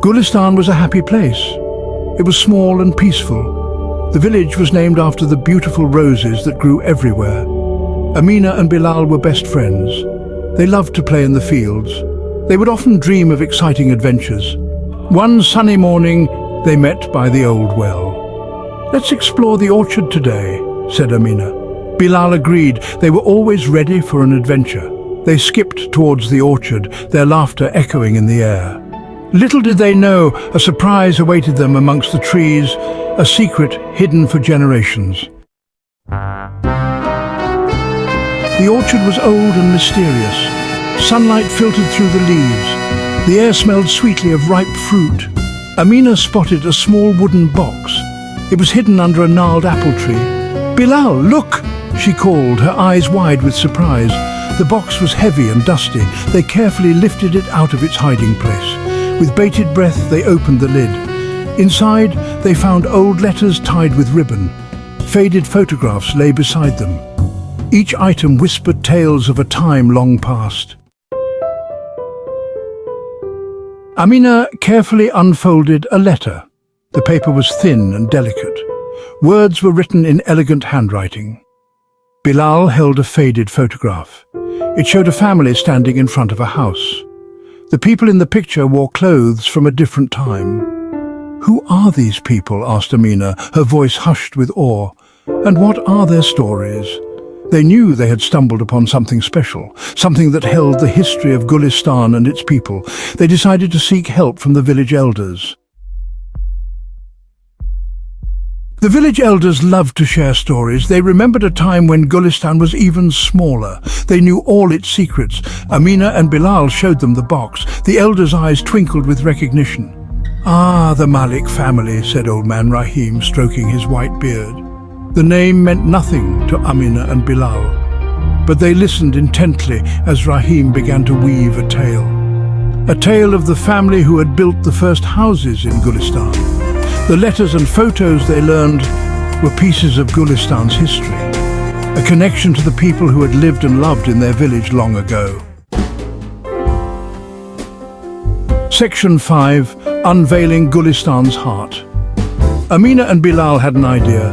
Gulistan was a happy place. It was small and peaceful. The village was named after the beautiful roses that grew everywhere. Amina and Bilal were best friends. They loved to play in the fields. They would often dream of exciting adventures. One sunny morning, they met by the old well. "Let's explore the orchard today," said Amina. Bilal agreed. They were always ready for an adventure. They skipped towards the orchard, their laughter echoing in the air. Little did they know, a surprise awaited them amongst the trees, a secret hidden for generations. The orchard was old and mysterious. Sunlight filtered through the leaves. The air smelled sweetly of ripe fruit. Amina spotted a small wooden box. It was hidden under a gnarled apple tree. "Bilal, look!" she called, her eyes wide with surprise. The box was heavy and dusty. They carefully lifted it out of its hiding place. With bated breath, they opened the lid. Inside, they found old letters tied with ribbon. Faded photographs lay beside them. Each item whispered tales of a time long past. Amina carefully unfolded a letter. The paper was thin and delicate. Words were written in elegant handwriting. Bilal held a faded photograph. It showed a family standing in front of a house. The people in the picture wore clothes from a different time. "Who are these people?" asked Amina, her voice hushed with awe. "And what are their stories?" They knew they had stumbled upon something special, something that held the history of Gulistan and its people. They decided to seek help from the village elders. The village elders loved to share stories. They remembered a time when Gulistan was even smaller. They knew all its secrets. Amina and Bilal showed them the box. The elders' eyes twinkled with recognition. "Ah, the Malik family," said old man Rahim, stroking his white beard. The name meant nothing to Amina and Bilal, but they listened intently as Rahim began to weave a tale of the family who had built the first houses in Gulistan. The letters and photos they learned were pieces of Gulistan's history, a connection to the people who had lived and loved in their village long ago. Section 5. Unveiling Gulistan's Heart. Amina and Bilal had an idea.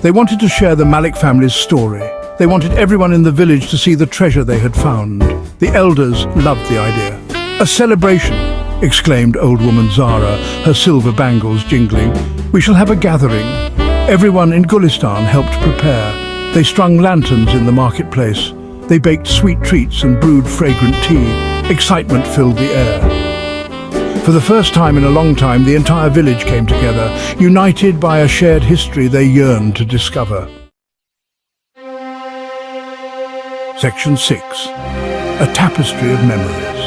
They wanted to share the Malik family's story. They wanted everyone in the village to see the treasure they had found. The elders loved the idea. "A celebration," exclaimed old woman Zara, her silver bangles jingling. "We shall have a gathering." Everyone in Gulistan helped prepare. They strung lanterns in the marketplace. They baked sweet treats and brewed fragrant tea. Excitement filled the air. For the first time in a long time, the entire village came together, united by a shared history they yearned to discover. Section 6. A tapestry of memories.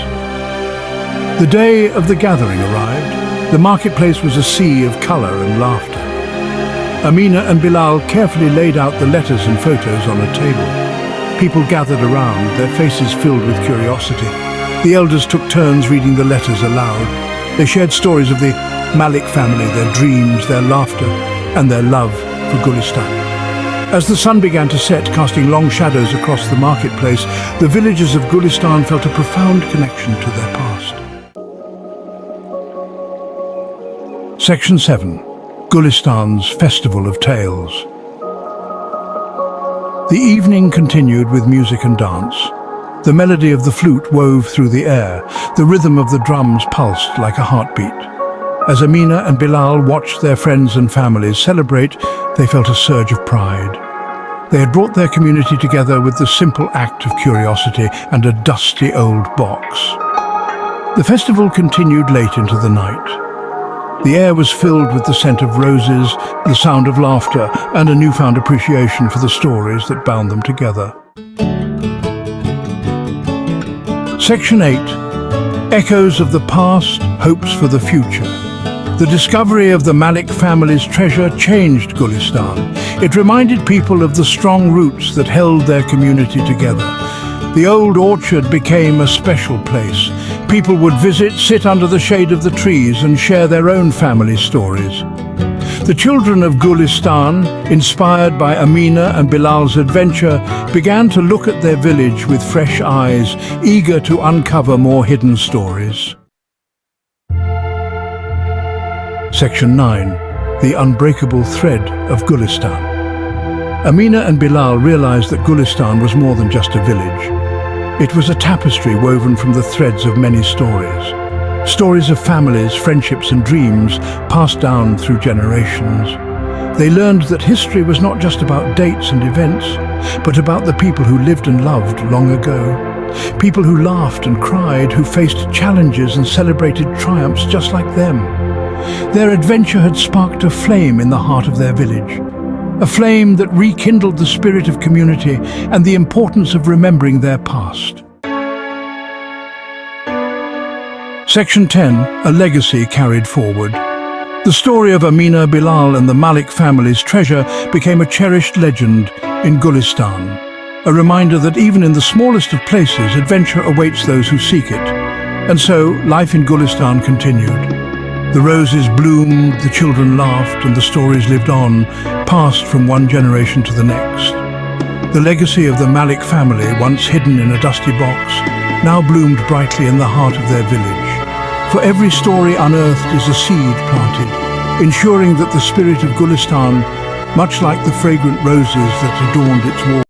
The day of the gathering arrived. The marketplace was a sea of colour and laughter. Amina and Bilal carefully laid out the letters and photos on a table. People gathered around, their faces filled with curiosity. The elders took turns reading the letters aloud. They shared stories of the Malik family, their dreams, their laughter, and their love for Gulistan. As the sun began to set, casting long shadows across the marketplace, the villagers of Gulistan felt a profound connection to their past. Section 7. Gulistan's Festival of Tales. The evening continued with music and dance. The melody of the flute wove through the air. The rhythm of the drums pulsed like a heartbeat. As Amina and Bilal watched their friends and families celebrate, they felt a surge of pride. They had brought their community together with the simple act of curiosity and a dusty old box. The festival continued late into the night. The air was filled with the scent of roses, the sound of laughter, and a newfound appreciation for the stories that bound them together. Section 8. Echoes of the past, hopes for the future. The discovery of the Malik family's treasure changed Gulistan. It reminded people of the strong roots that held their community together. The old orchard became a special place. People would visit, sit under the shade of the trees, and share their own family stories. The children of Gulistan, inspired by Amina and Bilal's adventure, began to look at their village with fresh eyes, eager to uncover more hidden stories. Section 9. The unbreakable thread of Gulistan. Amina and Bilal realized that Gulistan was more than just a village. It was a tapestry woven from the threads of many stories. Stories of families, friendships and dreams passed down through generations. They learned that history was not just about dates and events, but about the people who lived and loved long ago. People who laughed and cried, who faced challenges and celebrated triumphs just like them. Their adventure had sparked a flame in the heart of their village. A flame that rekindled the spirit of community and the importance of remembering their past. Section 10. A legacy carried forward. The story of Amina, Bilal and the Malik family's treasure became a cherished legend in Gulistan. A reminder that even in the smallest of places, adventure awaits those who seek it. And so, life in Gulistan continued. The roses bloomed, the children laughed, and the stories lived on, passed from one generation to the next. The legacy of the Malik family, once hidden in a dusty box, now bloomed brightly in the heart of their village. For every story unearthed is a seed planted, ensuring that the spirit of Gulistan, much like the fragrant roses that adorned its walls,